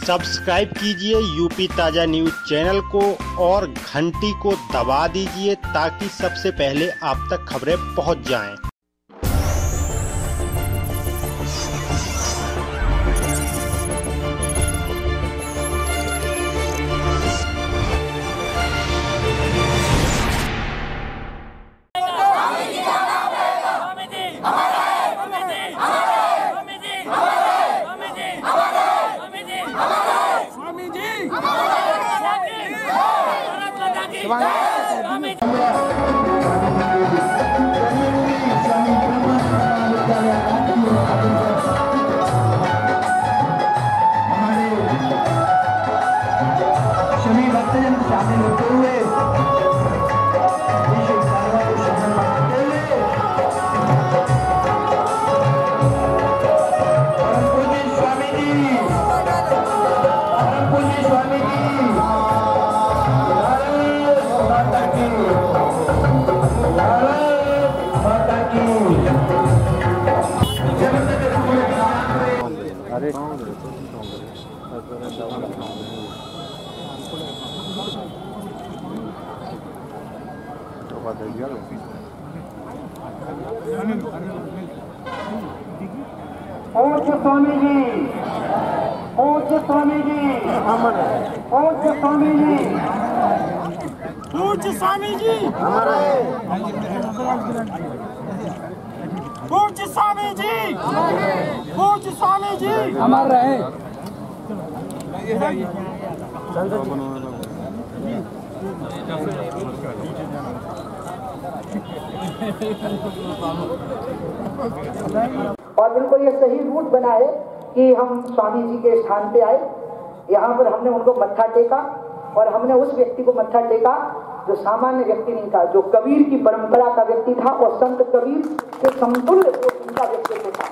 Subscribe कीजिए UP ताज़ा news channel को और घंटी को दबा दीजिए ताकि सबसे पहले आप तक खबरें पहुंच जाएं। सभी भक्तजन शामिल होते हुए पूज्य स्वामी जी, पूज्य स्वामी जी, पूज्य स्वामी जी, पूज्य स्वामी जी, पूज्य स्वामी जी, पूज्य स्वामी जी अमर रहे। और बिल्कुल ये सही रूट बनाए कि हम स्वामी जी के स्थान पे आए। यहाँ पर हमने उनको मत्था टेका और हमने उस व्यक्ति को मत्था टेका जो सामान्य व्यक्ति नहीं था, जो कबीर की परंपरा का व्यक्ति था और संत कबीर के समतुल्य उनका व्यक्तित्व था।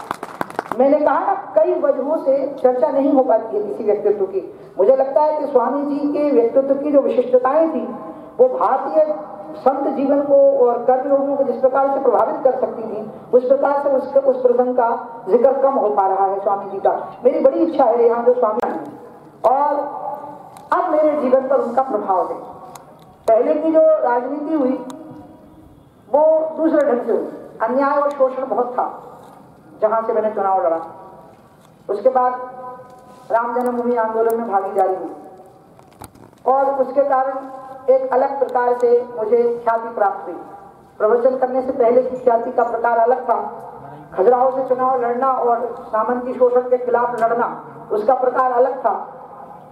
मैंने कहा ना, कई वजहों से चर्चा नहीं हो पाती है किसी व्यक्तित्व की। मुझे लगता है कि स्वामी जी के व्यक्तित्व की जो विशिष्टताएं थी वो भारतीय संत जीवन को और कर्म योगियों को जिस प्रकार से प्रभावित कर सकती थी, उस प्रकार से उस प्रसंग का जिक्र कम हो पा रहा है स्वामी जी का। मेरी बड़ी इच्छा है यहाँ जो स्वामी हैं और अब मेरे जीवन पर उनका प्रभाव है। पहले की जो राजनीति हुई वो दूसरे ढंग से हुई, अन्याय और शोषण बहुत था जहां से मैंने चुनाव लड़ा। उसके बाद राम जन्मभूमि आंदोलन में भागीदारी हुई और उसके कारण एक अलग प्रकार से मुझे ख्याति प्राप्त हुई। प्रवचन करने से पहले की ख्याति का प्रकार अलग था। खजुराहो से चुनाव लड़ना और सामंती शोषण के खिलाफ लड़ना, उसका प्रकार अलग था।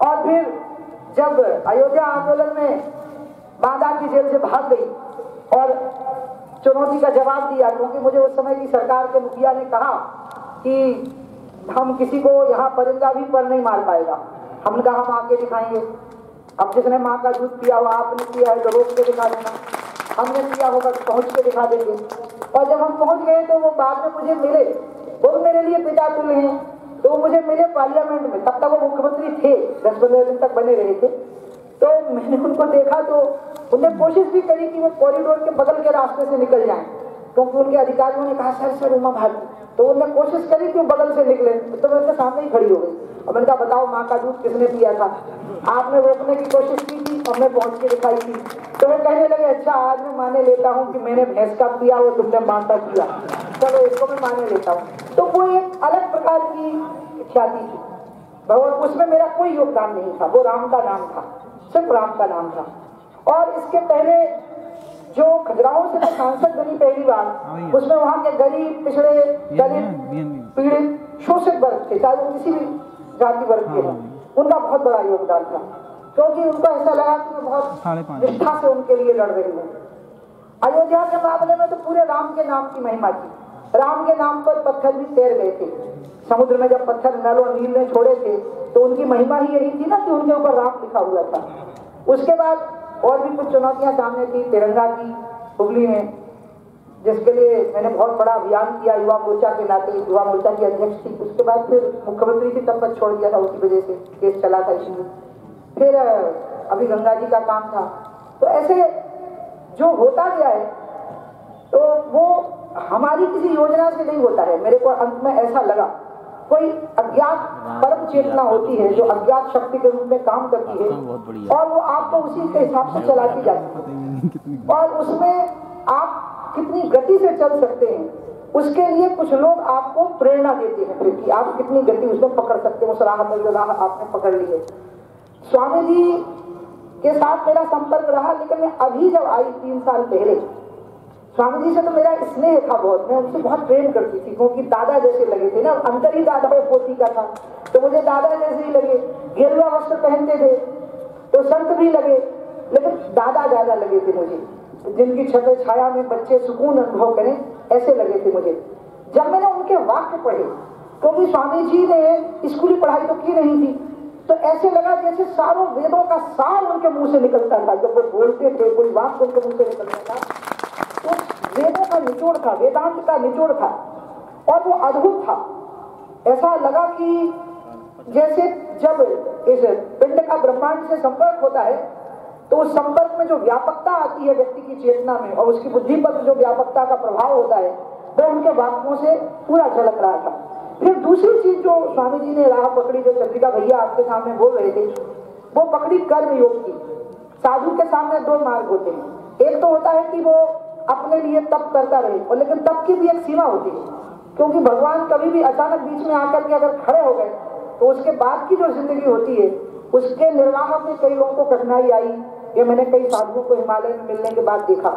और फिर जब अयोध्या आंदोलन में बांदा की जेल से भाग गई और चुनौती का जवाब दिया, क्योंकि मुझे उस समय की सरकार के मुखिया ने कहा कि हम किसी को यहाँ परिंदा भी पर नहीं मार पाएगा। हमने कहा हम आके दिखाएंगे। अब जिसने माँ का दूध पिया हुआ, आपने पिया है तो रोक के दिखा देना, हमने पिया होगा तो पहुँच के दिखा देंगे। और जब हम पहुँच गए तो वो बाद में मुझे मिले, वो मेरे लिए पिता तुल्य हैं, तो वो मुझे मिले पार्लियामेंट में। तब तक वो मुख्यमंत्री थे, 10-15 दिन तक बने रहे थे। तो मैंने उनको देखा तो उन्होंने कोशिश भी करी कि वो कॉरिडोर के बगल के रास्ते से निकल जाएं, क्योंकि उनके अधिकारियों ने कहा सर उमा भारती, तो उन्होंने कोशिश करी कि वो बगल से निकले। तो मैं उनके सामने ही खड़ी हो गई और मैंने कहा बताओ माँ का दूध किसने पिया था? आपने रोकने की कोशिश की थी और मैं पहुंच के दिखाई थी। तो वो कहने लगे अच्छा आज मैं माने लेता हूँ कि मैंने भैंस का पिया और तुमने माँ का पिया, चलो इसको मैं माने लेता हूँ। तो वो एक अलग प्रकार की ख्याति थी भगवान, उसमें मेरा कोई योगदान नहीं था। वो राम का नाम था, सिर्फ राम का नाम था। और इसके पहले जो खजुराहो से मैं सांसद बनी पहली बार, उसमें वहाँ के गरीब, पिछड़े, दलित, पीड़ित, शोषित वर्ग थे, चाहे वो किसी भी जाति वर्ग के हों, उनका बहुत बड़ा योगदान था। क्योंकि उनको ऐसा लगा कि मैं बहुत निष्ठा से उनके लिए लड़ रही हूँ। अयोध्या के मामले में तो पूरे राम के नाम की महिमा थी। राम के नाम पर पत्थर भी तैर गए थे समुद्र में। जब पत्थर नल और नील ने छोड़े थे तो उनकी महिमा ही यही थी ना कि उनके ऊपर राम लिखा हुआ था। उसके बाद और भी कुछ चुनौतियां सामने थी। तिरंगा की हुगली में, जिसके लिए मैंने बहुत बड़ा अभियान किया युवा मोर्चा के नाते, युवा मोर्चा की अध्यक्ष थी। उसके बाद फिर मुख्यमंत्री थी, तब तक छोड़ दिया था, उसी वजह से केस चला था इसमें। फिर अभी गंगा जी का काम था। तो ऐसे जो होता गया है तो वो हमारी किसी योजना से नहीं होता है, मेरे को अंत में ऐसा लगा। कोई अज्ञात परम चेतना होती है जो अज्ञात शक्ति के रूप में काम करती है और वो आपको उसी के हिसाब से चलाती जाती है और उसमें आप कितनी गति से चल सकते हैं उसके लिए कुछ लोग आपको प्रेरणा देते हैं फिर कि आप कितनी गति उसमें पकड़ सकते हैं, उस राह पर जो राह आपने पकड़ ली है। स्वामी जी के साथ मेरा संपर्क रहा, लेकिन मैं अभी जब आई 3 साल पहले, स्वामी जी से तो मेरा स्नेह था बहुत, मैं उनसे बहुत प्रेम करती थी क्योंकि दादा जैसे लगे थे ना, अंतर ही दादा और पोती का था, तो मुझे दादा जैसे ही लगे। गेरुआ वस्त्र पहनते थे तो संत भी लगे, लेकिन दादा दादा लगे थे मुझे, जिनकी छत्र छाया में बच्चे सुकून अनुभव करें ऐसे लगे थे मुझे। जब मैंने उनके वाक्य पढ़े, क्योंकि स्वामी जी ने स्कूली पढ़ाई तो की नहीं थी, तो ऐसे लगा जैसे सारों वेदों का सार उनके मुंह से निकलता था। जब वो बोलते थे कोई वाक्य उनके मुंह से निकलता था तो वेदों का निचोड़ था, वेदांत का निचोड़ था और वो अद्भुत था। ऐसा लगा कि जैसे जब इस पिंड का ब्रह्मांड से संपर्क होता है तो उस संपर्क में जो व्यापकता आती है व्यक्ति की चेतना में और उसकी बुद्धि पर जो व्यापकता का प्रभाव होता है वो उनके वाक्यों से पूरा झलक रहा था। फिर दूसरी चीज जो स्वामी जी ने राह पकड़ी, जो चंद्रिका भैया आपके सामने बोल रहे थे, वो पकड़ी कर्म योग की। साधु के सामने 2 मार्ग होते हैं, एक तो होता है कि वो अपने लिए तप करता रहे, और लेकिन तप की भी एक सीमा होती है, क्योंकि भगवान कभी भी अचानक बीच में आकर के अगर खड़े हो गए तो उसके बाद की जो जिंदगी होती है उसके निर्वाह में कई लोगों को कठिनाई आई। ये मैंने कई साधुओं को हिमालय में मिलने के बाद देखा।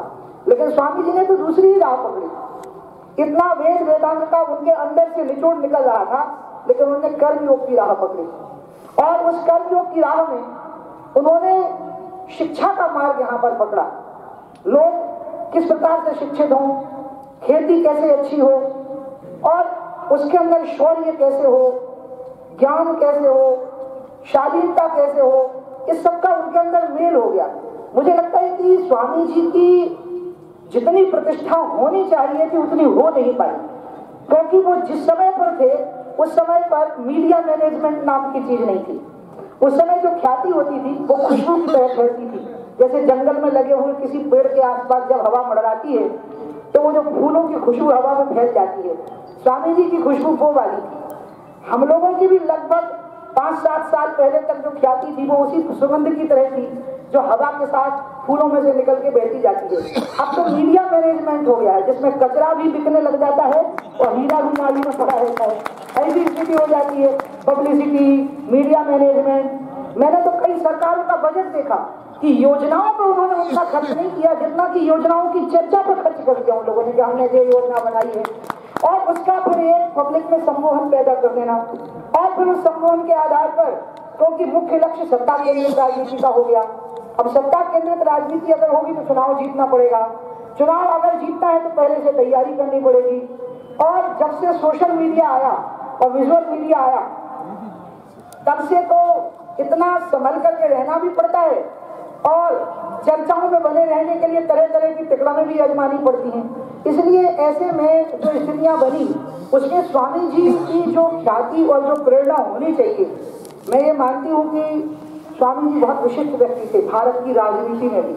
लेकिन स्वामी जी ने तो दूसरी ही राह पकड़ी। इतना वेद वेदांत का उनके अंदर से निचोड़ निकल रहा था, लेकिन उन्होंने कर्म योग की राह पकड़ी और उस कर्म योग की राह में उन्होंने शिक्षा का मार्ग यहाँ पर पकड़ा। लोग किस प्रकार से शिक्षित हों, खेती कैसे अच्छी हो और उसके अंदर शौर्य कैसे हो, ज्ञान कैसे हो, शालीनता कैसे हो, इस सब का उनके अंदर मेल हो गया। मुझे लगता है कि स्वामी जी की जितनी प्रतिष्ठा होनी चाहिए थी उतनी हो नहीं पाई, क्योंकि वो जिस समय पर थे उस समय पर मीडिया मैनेजमेंट नाम की चीज नहीं थी। उस समय जो ख्याति होती थी वो खुशबू की तरह फैलती थी। जैसे जंगल में लगे हुए किसी पेड़ के आसपास जब हवा मंडराती है तो वो जो फूलों की खुशबू हवा में फैल जाती है, स्वामी जी की खुशबू वो वाली थी। हम लोगों की भी लगभग 5-7 साल पहले तक जो ख्याति थी वो उसी सुगंध की तरह थी जो हवा के साथ फूलों में से निकल के बहती जाती है। अब तो मीडिया मैनेजमेंट हो गया है जिसमें कचरा भी बिकने लग जाता है और हीरा भी नाली में पड़ा रहता है। ऐसी स्थिति हो जाती है। Publicity, media management. मैंने तो कई सरकारों का बजट देखा कि योजनाओं पर उन्होंने उतना खर्च नहीं किया जितना कि योजनाओं की चर्चा पर खर्च कर दिया उन लोगों ने कि हमने ये योजना बनाई है, और उसका फिर एक पब्लिक में सम्मोहन पैदा कर देना और फिर उस सम्मोहन के आधार पर, क्योंकि मुख्य लक्ष्य सत्ता केंद्रित राजनीति का हो गया। अब सत्ता केंद्रित राजनीति अगर होगी तो चुनाव जीतना पड़ेगा, चुनाव अगर जीतना है तो पहले से तैयारी करनी पड़ेगी। और जब से सोशल मीडिया आया और विजुअल मीडिया आया तब से तो इतना संभल करके रहना भी पड़ता है और चर्चाओं में बने रहने के लिए तरह तरह की तिकड़में भी आजमानी पड़ती हैं। इसलिए ऐसे में जो स्थितियां बनी उसमें स्वामी जी की जो ख्याति और जो प्रेरणा होनी चाहिए, मैं ये मानती हूँ कि स्वामी जी बहुत विशिष्ट व्यक्ति थे। भारत की राजनीति में भी,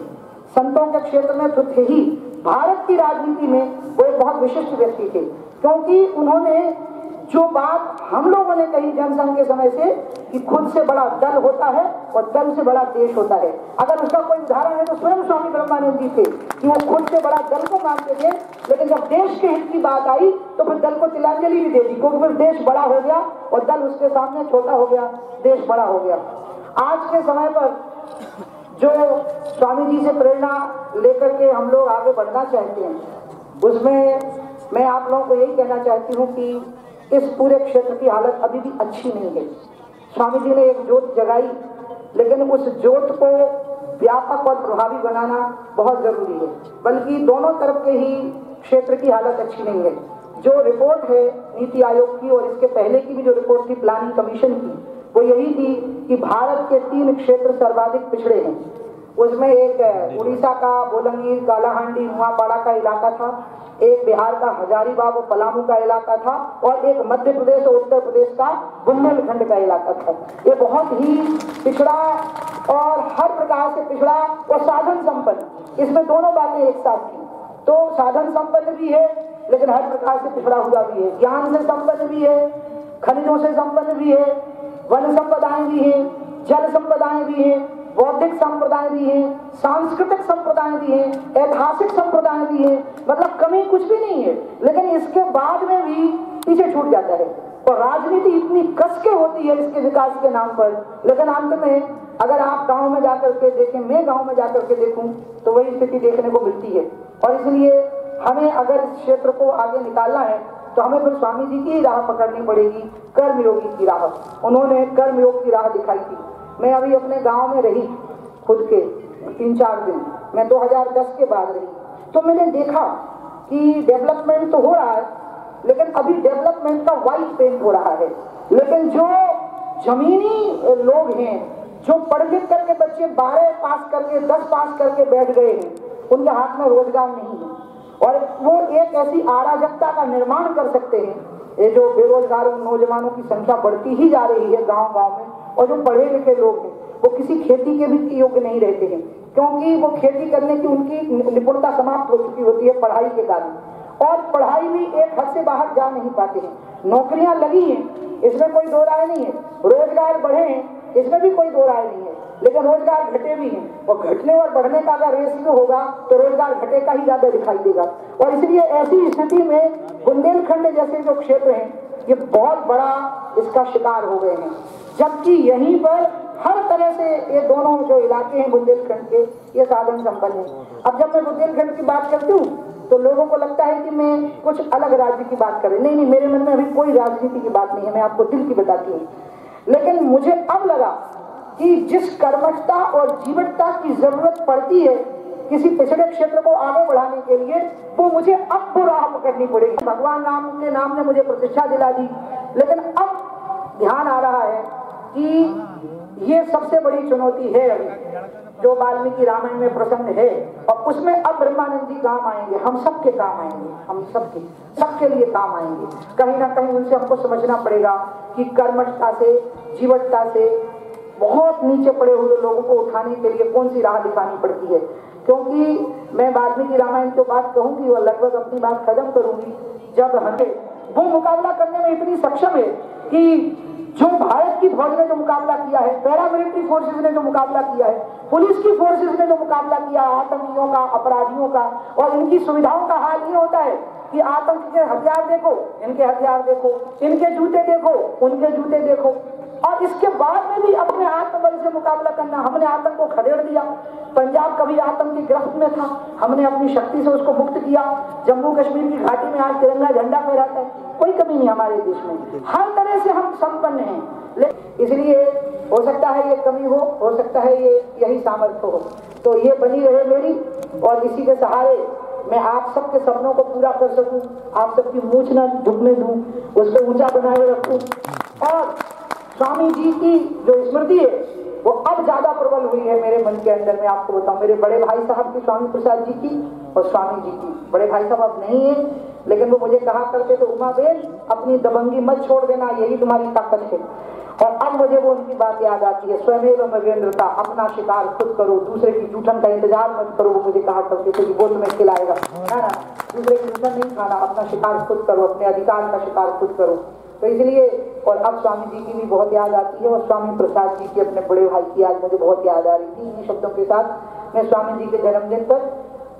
संतों के क्षेत्र में तो थे ही, भारत की राजनीति में वो एक बहुत विशिष्ट व्यक्ति थे, क्योंकि उन्होंने जो बात हम लोगों ने कही जनसंघ के समय से कि खुद से बड़ा दल होता है और दल से बड़ा देश होता है, अगर उसका कोई उदाहरण है तो स्वयं स्वामी ब्रह्मानंद जी थे कि वो खुद से बड़ा दल को मानते थे, लेकिन जब देश के हित की बात आई तो फिर दल को तिलांजलि भी दे दी, क्योंकि फिर देश बड़ा हो गया और दल उसके सामने छोटा हो गया, देश बड़ा हो गया। आज के समय पर जो स्वामी जी से प्रेरणा लेकर के हम लोग आगे बढ़ना चाहते हैं, उसमें मैं आप लोगों को यही कहना चाहती हूँ कि इस पूरे क्षेत्र की हालत अभी भी अच्छी नहीं है। स्वामी जी ने एक ज्योत जगाई, लेकिन उस ज्योत को व्यापक और प्रभावी बनाना बहुत जरूरी है, बल्कि दोनों तरफ के ही क्षेत्र की हालत अच्छी नहीं है। जो रिपोर्ट है नीति आयोग की और इसके पहले की भी जो रिपोर्ट थी प्लानिंग कमीशन की, वो यही थी कि भारत के 3 क्षेत्र सर्वाधिक पिछड़े हैं। उसमें एक उड़ीसा का बोलंगीर, कालाहांडी, नुआपाड़ा का इलाका था, एक बिहार का हजारीबाग और पलामू का इलाका था और एक मध्य प्रदेश और उत्तर प्रदेश का बुंदेलखंड का इलाका था। ये बहुत ही पिछड़ा और हर प्रकार से पिछड़ा और साधन संपन्न, इसमें दोनों बातें एक साथ थी। तो साधन संपन्न भी है लेकिन हर प्रकार से पिछड़ा हुआ भी है, ज्ञान से संपन्न भी है, खनिजों से संपन्न भी है, वन संपदाएं भी हैं, जल संपदाएं भी हैं, बौद्धिक संप्रदाय भी है, सांस्कृतिक संप्रदाय भी है, ऐतिहासिक संप्रदाय भी है, मतलब कमी कुछ भी नहीं है। लेकिन इसके बाद में भी पीछे छूट जाता है और राजनीति इतनी कस के होती है इसके विकास के नाम पर। लेकिन अंत में अगर आप गांव में जाकर के देखें, मैं गांव में जाकर के देखूं, तो वही स्थिति देखने को मिलती है। और इसलिए हमें अगर इस क्षेत्र को आगे निकालना है तो हमें फिर स्वामी जी की ही राह पकड़नी पड़ेगी, कर्मयोगी की राह। उन्होंने कर्मयोग की राह दिखाई थी। मैं अभी अपने गांव में रही खुद के 3-4 दिन, मैं 2010 के बाद रही, तो मैंने देखा कि डेवलपमेंट तो हो रहा है, लेकिन अभी डेवलपमेंट का वाइट पेंट हो रहा है। लेकिन जो जमीनी लोग हैं, जो पढ़ लिख करके बच्चे 12 पास करके 10 पास करके बैठ गए हैं, उनके हाथ में रोजगार नहीं है और वो एक ऐसी अराजकता का निर्माण कर सकते हैं। ये जो बेरोजगार नौजवानों की संख्या बढ़ती ही जा रही है गांव-गांव में, और जो पढ़े लिखे लोग हैं वो किसी खेती के भी योग्य नहीं रहते हैं, क्योंकि वो खेती करने की उनकी निपुणता समाप्त हो चुकी होती है पढ़ाई के कारण, और पढ़ाई भी एक हद से बाहर जा नहीं पाते हैं। नौकरियां लगी हैं, इसमें कोई दो राय नहीं है, रोजगार बढ़े हैं, इसमें भी कोई दो राय नहीं है, लेकिन रोजगार घटे भी हैं, और घटने और बढ़ने का अगर रेशियो होगा तो रोजगार घटे का ही ज्यादा दिखाई देगा। और इसलिए ऐसी स्थिति में बुंदेलखंड जैसे जो क्षेत्र हैं, ये बहुत बड़ा इसका शिकार हो गए हैं। जबकि यहीं पर हर तरह से ये दोनों जो इलाके हैं बुंदेलखंड के, ये साधन संपन्न है। अब जब मैं बुंदेलखंड की बात करती हूँ तो लोगों को लगता है कि मैं कुछ अलग राज्य की बात कर रही। नहीं, मेरे मन में अभी कोई राजनीति की बात नहीं है, मैं आपको दिल की बताती हूँ। लेकिन मुझे अब लगा कि जिस कर्मठता और जीवटता की जरूरत पड़ती है किसी पिछड़े क्षेत्र को आगे बढ़ाने के लिए, वो मुझे अब वो राह पकड़नी पड़ेगी। भगवान राम के नाम ने मुझे प्रतिष्ठा दिला दी, लेकिन अब ध्यान आ रहा है कि ये सबसे बड़ी चुनौती है अभी जो वाल्मीकि रामायण में प्रसंग है, और उसमें अब ब्रह्मानंद जी काम आएंगे, हम सबके काम आएंगे, हम सबके लिए काम आएंगे। कहीं ना कहीं उनसे हमको समझना पड़ेगा कि कर्मठता से, जीवटता से बहुत नीचे पड़े हुए लोगों को उठाने के लिए कौन सी राह दिखानी पड़ती है। क्योंकि मैं वाल्मीकि रामायण की बात कहूंगी और लगभग अपनी बात खत्म करूंगी, जब हमें वो मुकाबला करने में इतनी सक्षम है कि जो भारत की फौज ने जो मुकाबला किया है, पैरामिलिट्री फोर्सेस ने जो मुकाबला किया है, पुलिस की फोर्सेस ने जो मुकाबला किया आतंकियों का, अपराधियों का, और इनकी सुविधाओं का हाल ये होता है कि आतंक के हथियार देखो, इनके हथियार देखो, इनके जूते देखो, उनके जूते देखो, और इसके बाद में भी अपने आत्मबल से मुकाबला करना। हमने आतंक को खदेड़ दिया, पंजाब कभी आतंक की गिरफ्त में था, हमने अपनी शक्ति से उसको मुक्त किया। जम्मू कश्मीर की घाटी में आज तिरंगा झंडा फहराता है, कोई कमी नहीं हमारे देश में, हर तरह से हम संपन्न हैं। इसलिए हो सकता है ये कमी हो सकता है ये यही सामर्थ्य हो, तो ये बनी रहे मेरी, और इसी के सहारे मैं आप सबके सपनों को पूरा कर सकूं, आप सबकी मूंछ न झुकने दूं, उसको ऊंचा बनाए रखूं। और स्वामी जी की जो स्मृति है वो अब ज्यादा प्रबल हुई है मेरे मन के अंदर। मैं आपको बताऊं, मेरे बड़े भाई साहब की, स्वामी प्रसाद जी की और स्वामी जी की, बड़े भाई साहब अब नहीं है, लेकिन वो मुझे कहा करते थे, उमा बेन अपनी दबंगी मत छोड़ देना, यही तुम्हारी ताकत है। और अब मुझे वो उनकी बात याद आती है, स्वयमेव मगेंद्रता, अपना शिकार खुद करो, दूसरे की जूठन का इंतजार मत करो। वो मुझे कहा करते थे कि वो तुम्हें खिलाएगा, ना दूसरे की जूठन नहीं खाना, अपना शिकार खुद करो, अपने अधिकार का शिकार खुद करो। तो इसलिए, और अब स्वामी जी की भी बहुत याद आती है, और स्वामी प्रसाद जी की, अपने बड़े भाई की आज मुझे बहुत याद आ रही थी। इन्हीं शब्दों के साथ मैं स्वामी जी के जन्मदिन पर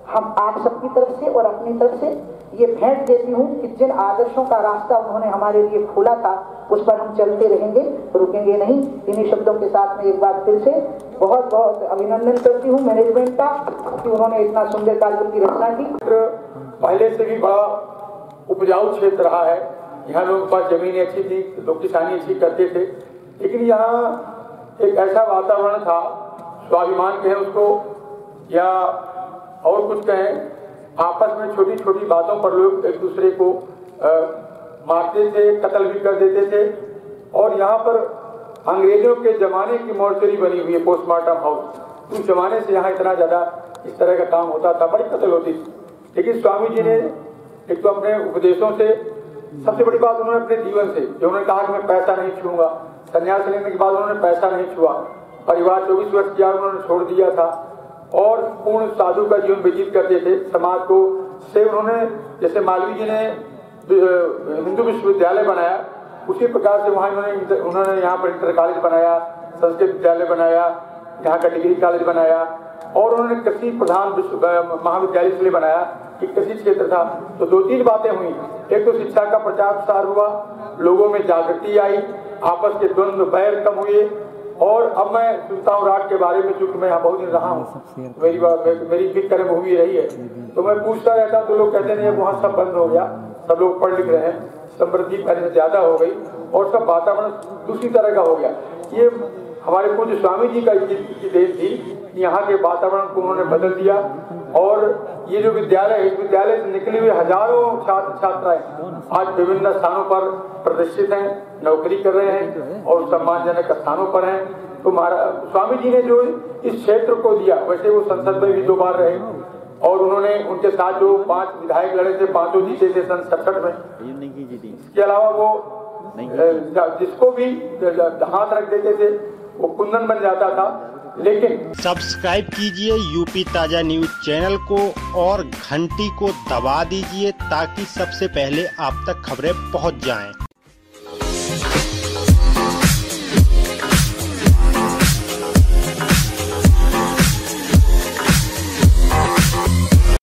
हम आप सबकी तरफ से और अपनी तरफ से ये भेंट देती हूँ कि जिन आदर्शों का रास्ता उन्होंने हमारे लिए खोला था उस पर हम चलते रहेंगे, रुकेंगे नहीं। इन्हीं शब्दों के साथ में एक बार फिर से बहुत बहुत अभिनंदन करती हूँ मैनेजमेंट का कि उन्होंने इतना सुंदर कार्यक्रम की रचना की। पहले से भी बड़ा उपजाऊ क्षेत्र रहा है, यहाँ लोगों के पास जमीनें अच्छी थी, लोग किसानी अच्छी करते थे, लेकिन यहाँ एक ऐसा वातावरण था, स्वाभिमान कहें उसको या और कुछ कहें, आपस में छोटी छोटी बातों पर लोग एक दूसरे को मारते थे, कत्ल भी कर देते थे। और यहाँ पर अंग्रेजों के जमाने की मोर्चरी बनी हुई है, पोस्टमार्टम हाउस। उस जमाने से यहाँ इतना ज्यादा इस तरह का काम होता था, बड़ी कत्ल होती थी। लेकिन स्वामी जी ने एक तो अपने उपदेशों से, सबसे बड़ी बात उन्होंने अपने जीवन से, जो उन्होंने कहा कि मैं पैसा नहीं छूंगा, संन्यास लेने के बाद उन्होंने पैसा नहीं छुआ, परिवार 24 वर्ष किया उन्होंने छोड़ दिया था, और पूर्ण साधु का जीवन व्यतीत करते थे। समाज को से उन्होंने, जैसे मालवीय जी ने हिंदू विश्वविद्यालय बनाया, उसी प्रकार से वहाँ उन्होंने यहाँ पर इंटर कॉलेज बनाया, संस्कृत विद्यालय बनाया, यहाँ का डिग्री कॉलेज बनाया और उन्होंने कृषि प्रधान महाविद्यालय इसलिए बनाया कि कृषि क्षेत्र था। तो 2-3 बातें हुई। एक तो शिक्षा का प्रचार प्रसार हुआ, लोगों में जागृति आई, आपस के द्वंद्व बैर कम हुए। और अब मैं सुनता हूँ राट के बारे में, चूंकि मैं यहाँ बहुत दिन रहा हूँ, मेरी भी कर्म भूमि रही है, तो मैं पूछता रहता तो लोग कहते नहीं वहाँ सब बंद हो गया, सब लोग पढ़ लिख रहे हैं, समृद्धि पहले से ज्यादा हो गई और सब वातावरण दूसरी तरह का हो गया। ये हमारे पूज्य स्वामी जी का देन थी, यहाँ के वातावरण को उन्होंने बदल दिया। और ये जो विद्यालय है, इस विद्यालय से निकली हुई हजारों छात्र छात्राएं आज विभिन्न स्थानों पर प्रतिष्ठित हैं, नौकरी कर रहे हैं और सम्मानजनक स्थानों पर हैं। तो स्वामी जी ने जो इस क्षेत्र को दिया, वैसे वो संसद में भी 2 बार रहे और उन्होंने उनके साथ जो 5 विधायक लड़े थे, 5 जीते थे सन 67 में। इसके अलावा वो जिसको भी हाथ रख देते थे वो कुंदन बन जाता था। लेकिन सब्सक्राइब कीजिए यूपी ताजा न्यूज चैनल को और घंटी को दबा दीजिए ताकि सबसे पहले आप तक खबरें पहुंच जाएं।